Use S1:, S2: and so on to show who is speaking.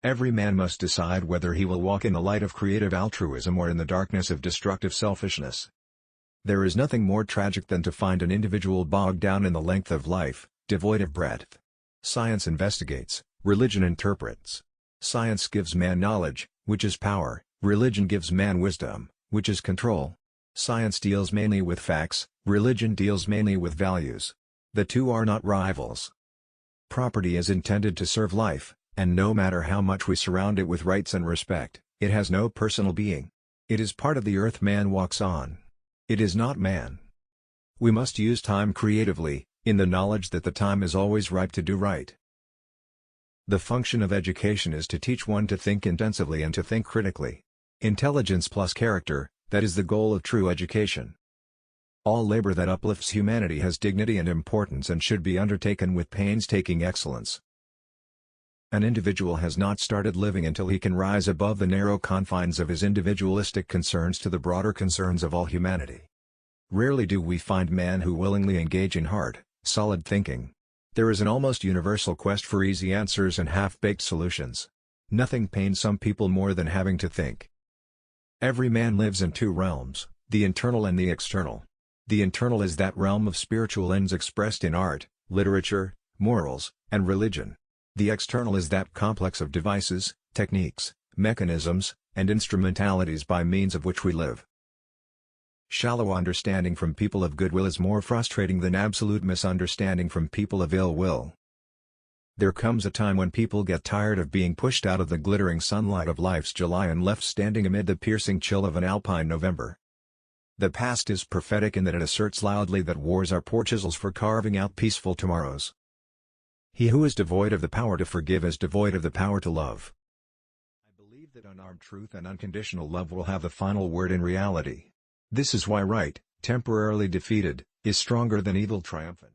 S1: Every man must decide whether he will walk in the light of creative altruism or in the darkness of destructive selfishness. There is nothing more tragic than to find an individual bogged down in the length of life, devoid of breadth. Science investigates, religion interprets. Science gives man knowledge, which is power, religion gives man wisdom, which is control. Science deals mainly with facts, religion deals mainly with values. The two are not rivals. Property is intended to serve life, and no matter how much we surround it with rights and respect, it has no personal being. It is part of the earth man walks on. It is not man. We must use time creatively, in the knowledge that the time is always ripe to do right. The function of education is to teach one to think intensively and to think critically. Intelligence plus character, that is the goal of true education. All labor that uplifts humanity has dignity and importance and should be undertaken with painstaking excellence. An individual has not started living until he can rise above the narrow confines of his individualistic concerns to the broader concerns of all humanity. Rarely do we find men who willingly engage in hard, solid thinking. There is an almost universal quest for easy answers and half-baked solutions. Nothing pains some people more than having to think. Every man lives in two realms, the internal and the external. The internal is that realm of spiritual ends expressed in art, literature, morals, and religion. The external is that complex of devices, techniques, mechanisms, and instrumentalities by means of which we live. Shallow understanding from people of goodwill is more frustrating than absolute misunderstanding from people of ill will. There comes a time when people get tired of being pushed out of the glittering sunlight of life's July and left standing amid the piercing chill of an alpine November. The past is prophetic in that it asserts loudly that wars are poor chisels for carving out peaceful tomorrows. He who is devoid of the power to forgive is devoid of the power to love. I believe that unarmed truth and unconditional love will have the final word in reality. This is why right, temporarily defeated, is stronger than evil triumphant.